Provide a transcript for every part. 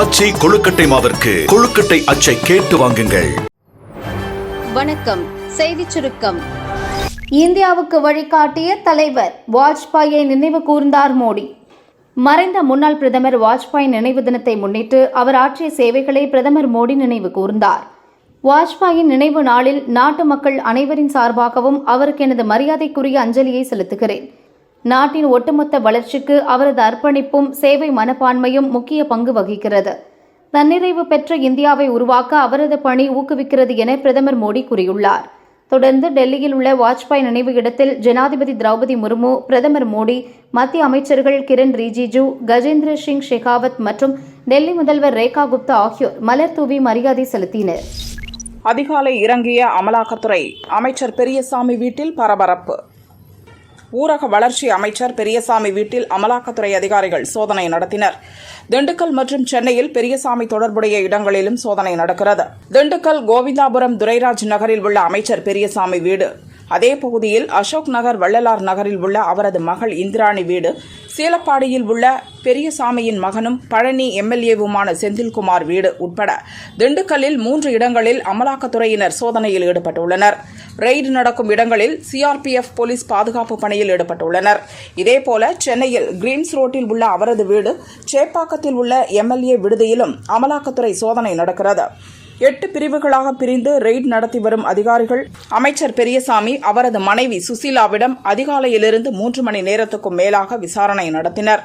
ஆச்சி கொழுக்கட்டை மாவிற்கு கொழுக்கட்டை அச்சை கேட்டு வாங்குங்கள். வணக்கம். செய்திச் சுருக்கம். இந்தியாவுக்கு வழிகாட்டிய தலைவர் வாஜ்பாயை நினைவு கூர்ந்தார் மோடி. மறைந்த முன்னாள் பிரதமர் வாஜ்பாய் நினைவு தினத்தை முன்னிட்டு அவர் ஆற்றிய சேவைகளை பிரதமர் மோடி நினைவு கூர்ந்தார். வாஜ்பாயின் நினைவு நாளில் நாட்டு மக்கள் அனைவரின் சார்பாகவும் அவருக்கு எனது மரியாதைக்குரிய அஞ்சலியை செலுத்துகிறேன். நாட்டின் ஒட்டுமொத்த வளர்ச்சிக்கு அவரது அர்ப்பணிப்பும் சேவை மனப்பான்மையும் முக்கிய பங்கு வகிக்கிறது. தன்னிறைவு பெற்ற இந்தியாவை உருவாக்க அவரது பணி ஊக்குவிக்கிறது என பிரதமர் மோடி கூறியுள்ளார். தொடர்ந்து டெல்லியில் உள்ள வாஜ்பாய் நினைவு இடத்தில் ஜனாதிபதி திரௌபதி முர்மு, பிரதமர் மோடி, மத்திய அமைச்சர்கள் கிரண் ரிஜிஜு, கஜேந்திர சிங் ஷெகாவத் மற்றும் டெல்லி முதல்வர் ரேகா குப்தா ஆகியோர் மலர் தூவி மரியாதை செலுத்தினர். அதிகாலை இறங்கிய அமலாக்கத்துறை அமைச்சர் பெரியசாமி வீட்டில் பரபரப்பு. ஊரக வளர்ச்சி அமைச்சர் பெரியசாமி வீட்டில் அமலாக்கத்துறை அதிகாரிகள் சோதனை நடத்தினர். திண்டுக்கல் மற்றும் சென்னையில் பெரியசாமி தொடர்புடைய இடங்களிலும் சோதனை நடக்கிறது. திண்டுக்கல் கோவிந்தாபுரம் துரைராஜ் நகரில் உள்ள அமைச்சர் பெரியசாமி வீடு, அதே பகுதியில் அசோக் நகர் வள்ளலார் நகரில் உள்ள அவரது மகள் இந்திராணி வீடு, சீலப்பாடியில் உள்ள பெரியசாமியின் மகனும் பழனி எம்எல்ஏவுமான செந்தில்குமார் வீடு உட்பட திண்டுக்கல்லில் 3 இடங்களில் அமலாக்கத்துறையினர் சோதனையில் ஈடுபட்டுள்ளனர். ரெய்டு நடக்கும் இடங்களில் சிஆர்பிஎஃப் போலீஸ் பாதுகாப்பு பணியில் ஈடுபட்டுள்ளனர். இதேபோல சென்னையில் கிரீன்ஸ் ரோட்டில் உள்ள அவரது வீடு, சேப்பாக்கத்தில் உள்ள எம்எல்ஏ விடுதியிலும் அமலாக்கத்துறை சோதனை நடக்கிறது. 8 பிரிவுகளாக பிரிந்து ரெய்டு நடத்தி வரும் அதிகாரிகள் அமைச்சர் பெரியசாமி அவரது மனைவி சுசீலாவிடம் அதிகாலையிலிருந்து 3 மணி நேரத்துக்கும் மேலாக விசாரணை நடத்தினர்.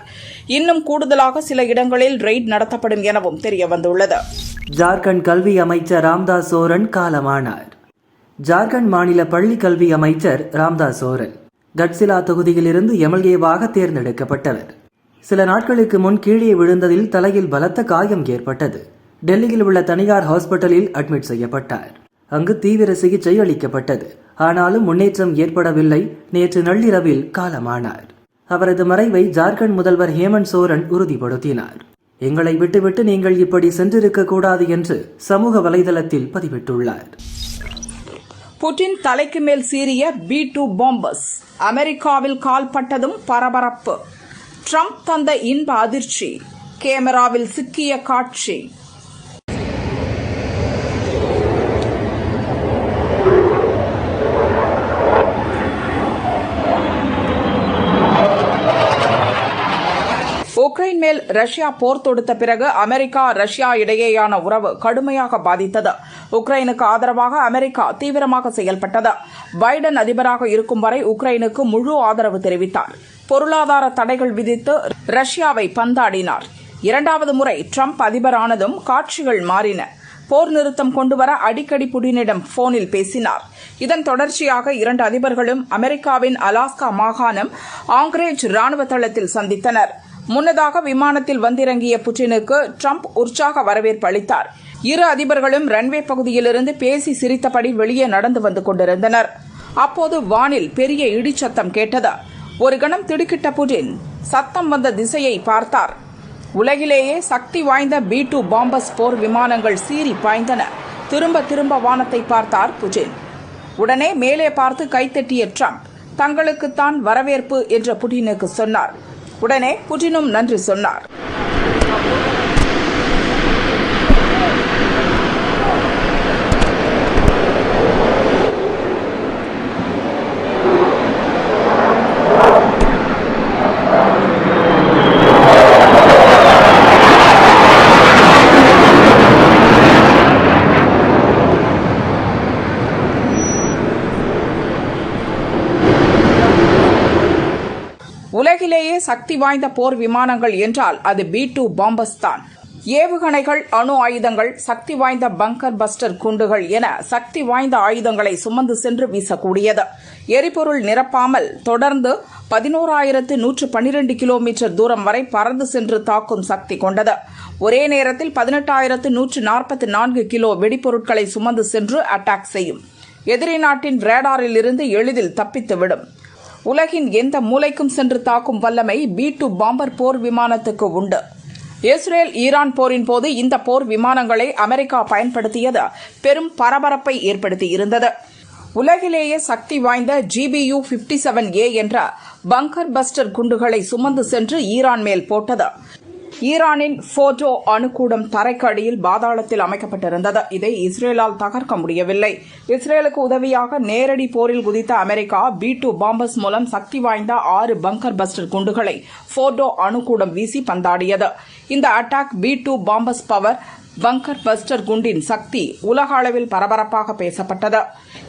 இன்னும் கூடுதலாக சில இடங்களில் ரெய்டு நடத்தப்படும் எனவும் தெரியவந்துள்ளது. ஜார்க்கண்ட் கல்வி அமைச்சர் ராம்தாஸ் சோரன் காலமானார். ஜார்க்கண்ட் மாநில பள்ளி கல்வி அமைச்சர் ராம்தாஸ் சோரன் கட்சிலா தொகுதியிலிருந்து எம்எல்ஏவாக தேர்ந்தெடுக்கப்பட்டவர். சில நாட்களுக்கு முன் கீழே விழுந்ததில் தலையில் பலத்த காயம் ஏற்பட்டது. டெல்லியில் உள்ள தனியார் ஹாஸ்பிட்டலில் அட்மிட் செய்யப்பட்டார். அங்கு தீவிர சிகிச்சை அளிக்கப்பட்டது. ஆனாலும் முன்னேற்றம் ஏற்படவில்லை. நேற்று நள்ளிரவில் காலமானார். அவரது மறைவை ஜார்க்கண்ட் முதல்வர் ஹேமந்த் சோரன் உறுதிப்படுத்தினார். எங்களை விட்டுவிட்டு நீங்கள் இப்படி சென்றிருக்க கூடாது என்று சமூக வலைதளத்தில் பதிவிட்டுள்ளார். புட்டின் தலைக்கு மேல் சீறிய B-2 பாம்பர்ஸ் அமெரிக்காவில் கால்பட்டதும் பரபரப்பு. ட்ரம்ப் தந்த இன்ப அதிர்ச்சி, கேமராவில் சிக்கிய காட்சி. உக்ரைன் மேல் ரஷ்யா போர் தொடுத்த பிறகு அமெரிக்கா ரஷ்யா இடையேயான உறவு கடுமையாக பாதித்தது. உக்ரைனுக்கு ஆதரவாக அமெரிக்கா தீவிரமாக செயல்பட்டது. பைடன் அதிபராக இருக்கும் வரை உக்ரைனுக்கு முழு ஆதரவு தெரிவித்தார். பொருளாதார தடைகள் விதித்து ரஷ்யாவை பந்தாடினார். 2வது முறை ட்ரம்ப் அதிபரானதும் காட்சிகள் மாறின. போர் நிறுத்தம் கொண்டுவர அடிக்கடி புடினிடம் போனில் பேசினார். இதன் தொடர்ச்சியாக 2 அதிபர்களும் அமெரிக்காவின் அலாஸ்கா மாகாணம் ஆங்கிரேஜ் ராணுவ தளத்தில் சந்தித்தனர். முன்னதாக விமானத்தில் வந்திறங்கிய புட்டினுக்கு ட்ரம்ப் உற்சாக வரவேற்பு அளித்தார். 2 அதிபர்களும் ரன்வே பகுதியிலிருந்து பேசி சிரித்தபடி வெளியே நடந்து வந்து கொண்டிருந்தனர். அப்போது வானில் பெரிய இடிச்சத்தம் கேட்டது. ஒரு கணம் திடுக்கிட்ட புட்டின் சத்தம் வந்த திசையை பார்த்தார். உலகிலேயே சக்தி வாய்ந்த B-2 பாம்பர்ஸ் போர் விமானங்கள் சீறி பாய்ந்தன. திரும்ப வானத்தை பார்த்தார் புட்டின். உடனே மேலே பார்த்து கைத்தட்டிய ட்ரம்ப் தங்களுக்குத்தான் வரவேற்பு என்று புட்டினுக்கு சொன்னார். உடனே புட்டினும் நன்றி சொன்னார். உலகிலேயே சக்தி வாய்ந்த போர் விமானங்கள் என்றால் அது B-2 பாம்பர்ஸ் தான். ஏவுகணைகள், அணு ஆயுதங்கள், சக்தி வாய்ந்த பங்கர் பஸ்டர் குண்டுகள் என சக்தி வாய்ந்த ஆயுதங்களை சுமந்து சென்று வீசக்கூடியது. எரிபொருள் நிரப்பாமல் தொடர்ந்து 11,112 கிலோமீட்டர் தூரம் வரை பறந்து சென்று தாக்கும் சக்தி கொண்டது. ஒரே நேரத்தில் 18,144 கிலோ வெடிப்பொருட்களை சுமந்து சென்று அட்டாக் செய்யும். எதிரி நாட்டின் ரேடாரில் இருந்து எளிதில் தப்பித்துவிடும். உலகின் எந்த மூலைக்கும் சென்று தாக்கும் வல்லமை B-2 பாம்பர் போர் விமானத்துக்கு உண்டு. இஸ்ரேல் ஈரான் போரின் போது இந்த போர் விமானங்களை அமெரிக்கா பயன்படுத்தியது பெரும் பரபரப்பை ஏற்படுத்தியிருந்தது. உலகிலேயே சக்தி வாய்ந்த GBU-57A என்ற பங்கர் பஸ்டர் குண்டுகளை சுமந்து சென்று ஈரான் மேல் போட்டது. ஈரானின் ஃபோர்டோ அணுக்கூடம் தரைக்கு அடியில் பாதாளத்தில் அமைக்கப்பட்டிருந்தது. இதை இஸ்ரேலால் தகர்க்க முடியவில்லை. இஸ்ரேலுக்கு உதவியாக நேரடி போரில் குதித்த அமெரிக்கா B-2 பாம்பர்ஸ் மூலம் சக்தி வாய்ந்த 6 பங்கர் பஸ்டர் குண்டுகளை ஃபோர்டோ அணுக்கூடம் வீசி பந்தாடியது. இந்த அட்டாக் B-2 பாம்பர்ஸ் பவர் பங்கர் பஸ்டர் குண்டின் சக்தி உலக அளவில் பரபரப்பாக பேசப்பட்டது.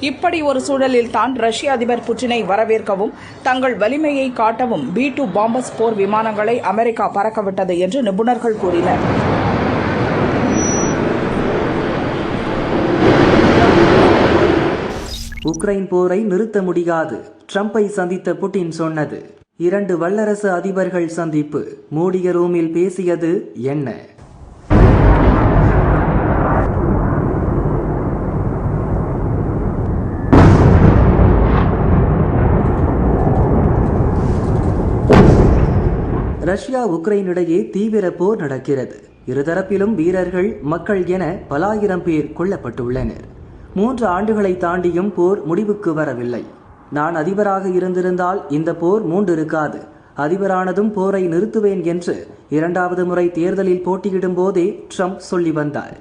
இப்படி ஒரு சூழலில் தான் ரஷ்ய அதிபர் புட்டினை வரவேற்கவும் தங்கள் வலிமையை காட்டவும் B-2 பாம்பர்ஸ் போர் விமானங்களை அமெரிக்கா பறக்கவிட்டது என்று நிபுணர்கள் கூறினர். உக்ரைன் போரை நிறுத்த முடியாது, ட்ரம்பை சந்தித்த புட்டின் சொன்னது. 2 வல்லரசு அதிபர்கள் சந்திப்பு, மூடிய ரூமில் பேசியது என்ன? ரஷ்யா உக்ரைன் இடையே தீவிர போர் நடக்கிறது. இருதரப்பிலும் வீரர்கள், மக்கள் என பல ஆயிரம் பேர் கொல்லப்பட்டுள்ளனர். 3 ஆண்டுகளை தாண்டியும் போர் முடிவுக்கு வரவில்லை. நான் அதிபராக இருந்திருந்தால் இந்த போர் மூண்டிருக்காது. அதிபரானதும் போரை நிறுத்துவேன் என்று 2வது முறை தேர்தலில் போட்டியிடும் போதே ட்ரம்ப் சொல்லி வந்தார்.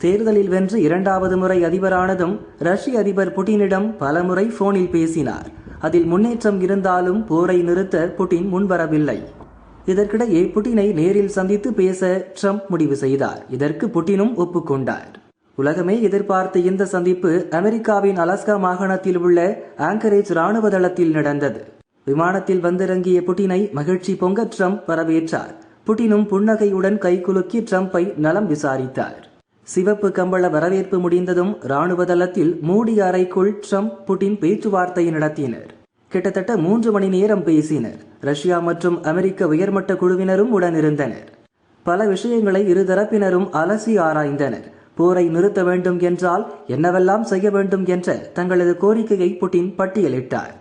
தேர்தலில் வென்று 2வது முறை அதிபரானதும் ரஷ்ய அதிபர் புட்டினிடம் பலமுறை போனில் பேசினார். அதில் முன்னேற்றம் இருந்தாலும் போரை நிறுத்த புட்டின் முன்வரவில்லை. இதற்கிடையே புட்டினை நேரில் சந்தித்து பேச ட்ரம்ப் முடிவு செய்தார். இதற்கு புட்டினும் ஒப்புக்கொண்டார். உலகமே எதிர்பார்த்த இந்த சந்திப்பு அமெரிக்காவின் அலாஸ்கா மாகாணத்தில் உள்ள ஆங்கரேஜ் ராணுவ தளத்தில் நடந்தது. விமானத்தில் வந்திறங்கிய புட்டினை மகிழ்ச்சி பொங்க ட்ரம்ப் வரவேற்றார். புட்டினும் புன்னகையுடன் கைகுலுக்கி ட்ரம்பை நலம் விசாரித்தார். சிவப்பு கம்பள வரவேற்பு முடிந்ததும் ராணுவ தளத்தில் மூடிய அறைக்குள் ட்ரம்ப் புட்டின் பேச்சுவார்த்தை நடத்தினர். கிட்டத்தட்ட 3 மணி நேரம் பேசினர். ரஷ்யா மற்றும் அமெரிக்க உயர்மட்ட குழுவினரும் உடனிருந்தனர். பல விஷயங்களை இருதரப்பினரும் அலசி ஆராய்ந்தனர். போரை நிறுத்த வேண்டும் என்றால் என்னவெல்லாம் செய்ய வேண்டும் என்ற தங்களது கோரிக்கையை புட்டின் பட்டியலிட்டார்.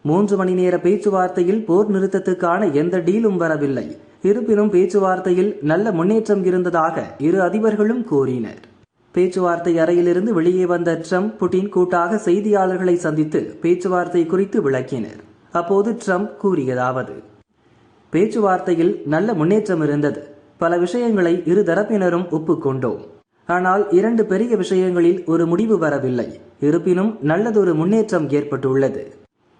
3 மணி நேர பேச்சுவார்த்தையில் போர் நிறுத்தத்துக்கான எந்த டீலும் வரவில்லை. இருப்பினும் பேச்சுவார்த்தையில் நல்ல முன்னேற்றம் இருந்ததாக இரு அதிபர்களும் கூறினர். பேச்சுவார்த்தை அறையிலிருந்து வெளியே வந்த ட்ரம்ப், புட்டின் கூட்டாக செய்தியாளர்களை சந்தித்து பேச்சுவார்த்தை குறித்து விளக்கினர். அப்போது ட்ரம்ப் கூறியதாவது: பேச்சுவார்த்தையில் நல்ல முன்னேற்றம் இருந்தது. பல விஷயங்களை இரு தரப்பினரும் ஒப்புக்கொண்டோம். ஆனால் 2 பெரிய விஷயங்களில் ஒரு முடிவு வரவில்லை. இருப்பினும் நல்லதொரு முன்னேற்றம் ஏற்பட்டுள்ளது.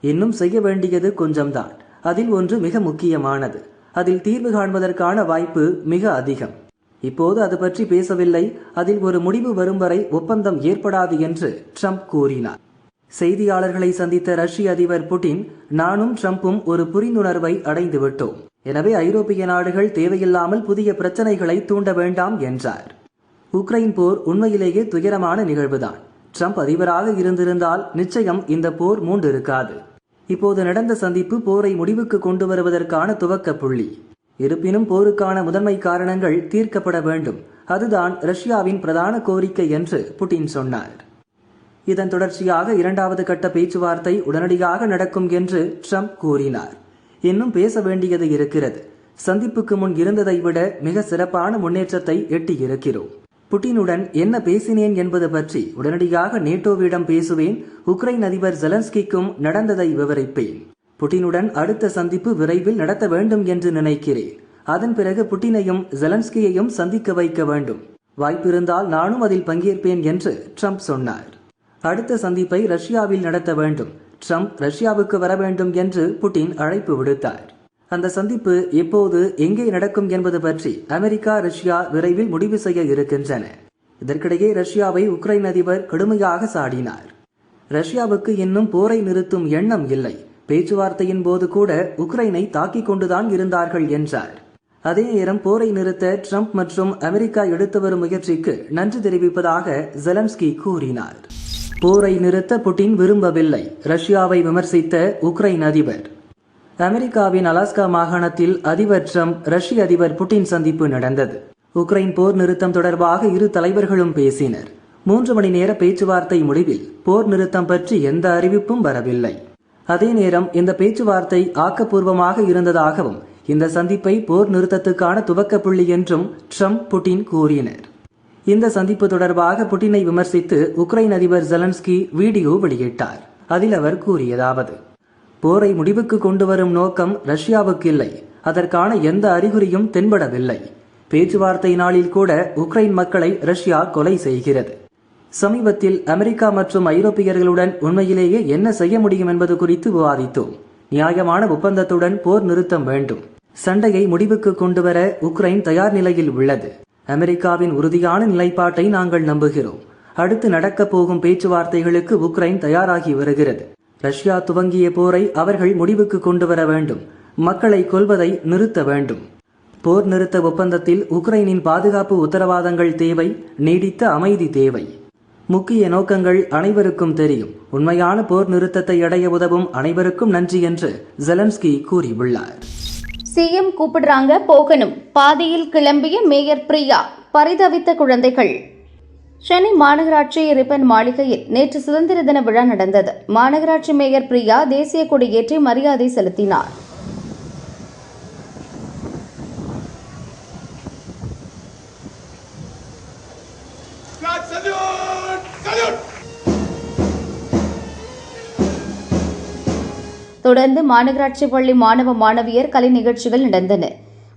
இன்னும் செய்ய வேண்டியது கொஞ்சம்தான். அதில் ஒன்று மிக முக்கியமானது. அதில் தீர்வு காண்பதற்கான வாய்ப்பு மிக அதிகம். இப்போது அது பற்றி பேசவில்லை. அதில் ஒரு முடிவு வரும் வரை ஒப்பந்தம் ஏற்படாது என்று ட்ரம்ப் கூறினார். செய்தியாளர்களை சந்தித்த ரஷ்ய அதிபர் புட்டின், நானும் ட்ரம்பும் ஒரு புரிந்துணர்வை அடைந்துவிட்டோம். எனவே ஐரோப்பிய நாடுகள் தேவையில்லாமல் புதிய பிரச்சனைகளை தூண்ட வேண்டாம் என்றார். உக்ரைன் போர் உண்மையிலேயே துயரமான நிகழ்வுதான். ட்ரம்ப் அதிபராக இருந்திருந்தால் நிச்சயம் இந்த போர் மூண்டிருக்காது. இப்போது நடந்த சந்திப்பு போரை முடிவுக்கு கொண்டு வருவதற்கான துவக்க புள்ளி. இருப்பினும் போருக்கான முதன்மை காரணங்கள் தீர்க்கப்பட வேண்டும். அதுதான் ரஷ்யாவின் பிரதான கோரிக்கை என்று புட்டின் சொன்னார். இதன் தொடர்ச்சியாக 2வது கட்ட பேச்சுவார்த்தை உடனடியாக நடக்கும் என்று ட்ரம்ப் கூறினார். இன்னும் பேச வேண்டியது இருக்கிறது. சந்திப்புக்கு முன் இருந்ததை விட மிக சிறப்பான முன்னேற்றத்தை எட்டியிருக்கிறோம். புட்டினுடன் என்ன பேசினேன் என்பது பற்றி உடனடியாக நேட்டோவிடம் பேசுவேன். உக்ரைன் அதிபர் ஜெலன்ஸ்கிக்கும் நடந்ததை விவரிப்பேன். புட்டினுடன் அடுத்த சந்திப்பு விரைவில் நடத்த வேண்டும் என்று நினைக்கிறேன். அதன் பிறகு புட்டினையும் ஜெலன்ஸ்கியையும் சந்திக்க வைக்க வேண்டும். வாய்ப்பிருந்தால் நானும் அதில் பங்கேற்பேன் என்று ட்ரம்ப் சொன்னார். அடுத்த சந்திப்பை ரஷ்யாவில் நடத்த வேண்டும். ட்ரம்ப் ரஷ்யாவுக்கு வர வேண்டும் என்று புட்டின் அழைப்பு விடுத்தார். அந்த சந்திப்பு எப்போது, எங்கே நடக்கும் என்பது பற்றி அமெரிக்கா, ரஷ்யா விரைவில் முடிவு செய்ய இருக்கின்றன. இதற்கிடையே ரஷ்யாவை உக்ரைன் அதிபர் கடுமையாக சாடினார். ரஷ்யாவுக்கு இன்னும் போரை நிறுத்தும் எண்ணம் இல்லை. பேச்சுவார்த்தையின் போது கூட உக்ரைனை தாக்கிக் கொண்டுதான் இருந்தார்கள் என்றார். அதே நேரம் போரை நிறுத்த ட்ரம்ப் மற்றும் அமெரிக்கா எடுத்து வரும் முயற்சிக்கு நன்றி தெரிவிப்பதாக ஜெலன்ஸ்கி கூறினார். போரை நிறுத்த புட்டின் விரும்பவில்லை, ரஷ்யாவை விமர்சித்த உக்ரைன் அதிபர். அமெரிக்காவின் அலாஸ்கா மாகாணத்தில் அதிபர் ட்ரம்ப், ரஷ்ய அதிபர் புட்டின் சந்திப்பு நடந்தது. உக்ரைன் போர் நிறுத்தம் தொடர்பாக இரு தலைவர்களும் பேசினர். 3 மணி நேர பேச்சுவார்த்தை முடிவில் போர் நிறுத்தம் பற்றி எந்த அறிவிப்பும் வரவில்லை. அதே நேரம் இந்த பேச்சுவார்த்தை ஆக்கப்பூர்வமாக இருந்ததாகவும் இந்த சந்திப்பை போர் நிறுத்தத்துக்கான துவக்க புள்ளி என்றும் ட்ரம்ப், புட்டின் கூறினர். இந்த சந்திப்பு தொடர்பாக புட்டினை விமர்சித்து உக்ரைன் அதிபர் ஜெலன்ஸ்கி வீடியோ வெளியிட்டார். அதில் அவர் கூறியதாவது: போரை முடிவுக்கு கொண்டு வரும் நோக்கம் ரஷ்யாவுக்கு இல்லை, அதற்கான எந்த அறிகுறியும் தென்படவில்லை. பேச்சுவார்த்தை நாளில் கூட உக்ரைன் மக்களை ரஷ்யா கொலை செய்கிறது. சமீபத்தில் அமெரிக்கா மற்றும் ஐரோப்பியர்களுடன் உண்மையிலேயே என்ன செய்ய முடியும் என்பது குறித்து விவாதித்தோம். நியாயமான ஒப்பந்தத்துடன் போர் நிறுத்தம் வேண்டும். சண்டையை முடிவுக்கு கொண்டுவர உக்ரைன் தயார் நிலையில் உள்ளது. அமெரிக்காவின் உறுதியான நிலைப்பாட்டை நாங்கள் நம்புகிறோம். அடுத்து நடக்கப் போகும் பேச்சுவார்த்தைகளுக்கு உக்ரைன் தயாராகி வருகிறது. ரஷ்யா துவங்கிய போரை அவர்கள் முடிவுக்கு கொண்டு வர வேண்டும். மக்களை கொல்வதை நிறுத்த வேண்டும். போர் நிறுத்த ஒப்பந்தத்தில் உக்ரைனின் பாதுகாப்பு உத்தரவாதங்கள் தேவை. நீடித்த அமைதி தேவை. முக்கிய நோக்கங்கள் அனைவருக்கும் தெரியும். உண்மையான போர் நிறுத்தத்தை அடைய உதவும் அனைவருக்கும் நன்றி என்று ஜெலன்ஸ்கி கூறியுள்ளார். சிஎம் கூப்பிடுறாங்க போகணும். பாதியில் கிளம்பிய மேயர் பிரியா, பரிதவித்த குழந்தைகள். சென்னை மாநகராட்சி ரிப்பன் மாளிகையில் நேற்று சுதந்திர தின விழா நடந்தது. மாநகராட்சி மேயர் பிரியா தேசிய கொடியேற்றி மரியாதை செலுத்தினார். தொடர்ந்து மாநகராட்சி பள்ளி மாணவ மாணவியர் கலை நிகழ்ச்சிகள் நடந்தன.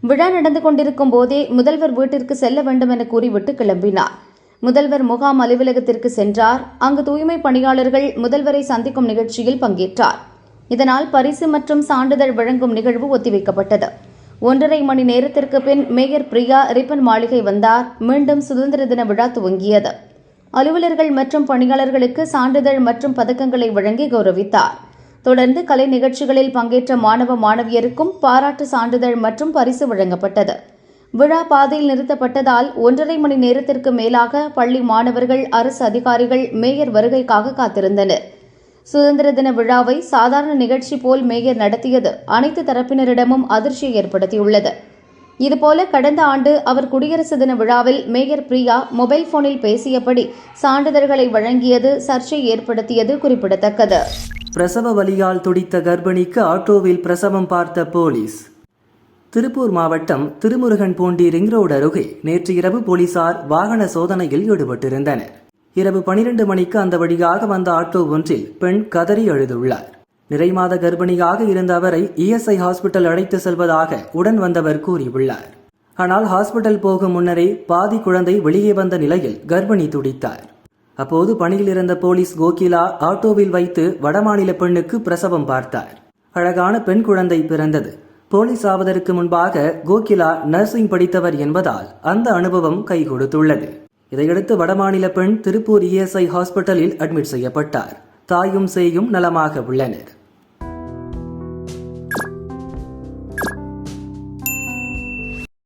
விழா நடந்து கொண்டிருக்கும் போதே முதல்வர் வீட்டிற்கு செல்ல வேண்டும் என கூறிவிட்டு கிளம்பினார். முதல்வர் முகாம் அலுவலகத்திற்கு சென்றார். அங்கு தூய்மை பணியாளர்கள் முதல்வரை சந்திக்கும் நிகழ்ச்சியில் பங்கேற்றார். இதனால் பரிசு மற்றும் சான்றிதழ் வழங்கும் நிகழ்வு ஒத்திவைக்கப்பட்டது. 1.5 மணி நேரத்திற்கு பின் மேயர் பிரியா ரிப்பன் மாளிகை வந்தார். மீண்டும் சுதந்திர தின விழா துவங்கியது. அலுவலர்கள் மற்றும் பணியாளர்களுக்கு சான்றிதழ் மற்றும் பதக்கங்களை வழங்கி கௌரவித்தார். தொடர்ந்து கலை நிகழ்ச்சிகளில் பங்கேற்ற மாணவ மாணவியருக்கும் பாராட்டு சான்றிதழ் மற்றும் பரிசு வழங்கப்பட்டது. விழா பாதையில் நிறுத்தப்பட்டதால் 1.5 மணி நேரத்திற்கு மேலாக பள்ளி மாணவர்கள், அரசு அதிகாரிகள் மேயர் வருகைக்காக காத்திருந்தனர். சுதந்திர தின விழாவை சாதாரண நிகழ்ச்சி போல் மேயர் நடத்தியது அனைத்து தரப்பினரிடமும் அதிர்ச்சியை ஏற்படுத்தியுள்ளது. இதுபோல கடந்த ஆண்டு அவர் குடியரசு தின விழாவில் மேயர் பிரியா மொபைல் போனில் பேசியபடி சான்றிதழ்களை வழங்கியது சர்ச்சை ஏற்படுத்தியது குறிப்பிடத்தக்கது. பிரசவ வலியால் துடித்த கர்ப்பிணிக்கு ஆட்டோவில் பிரசவம் பார்த்த போலீஸ். திருப்பூர் மாவட்டம் திருமுருகன்பூண்டி ரிங் ரோடு அருகே நேற்று இரவு போலீசார் வாகன சோதனையில் ஈடுபட்டிருந்தனர். இரவு 12 மணிக்கு அந்த வழியாக வந்த ஆட்டோ ஒன்றில் பெண் கதறி அழுதுள்ளார். நிறைமாத கர்ப்பிணியாக இருந்த அவரை இஎஸ்ஐ ஹாஸ்பிட்டல் அழைத்து செல்வதாக உடன் வந்தவர் கூறியுள்ளார். ஆனால் ஹாஸ்பிட்டல் போகும் முன்னரே பாதி குழந்தை வெளியே வந்த நிலையில் கர்ப்பிணி துடித்தார். அப்போது பணியில் இருந்த போலீஸ் கோகிலா ஆட்டோவில் வைத்து வடமாநில பெண்ணுக்கு பிரசவம் பார்த்தார். அழகான பெண் குழந்தை பிறந்தது. போலீஸ் ஆவதற்கு முன்பாக கோகிலா நர்சிங் படித்தவர் என்பதால் அந்த அனுபவம் கை கொடுத்துள்ளது. இதையடுத்து வடமாநில பெண் திருப்பூர் இஎஸ்ஐ ஹாஸ்பிட்டலில் அட்மிட் செய்யப்பட்டார். தாயும் சேயும் நலமாக உள்ளனர்.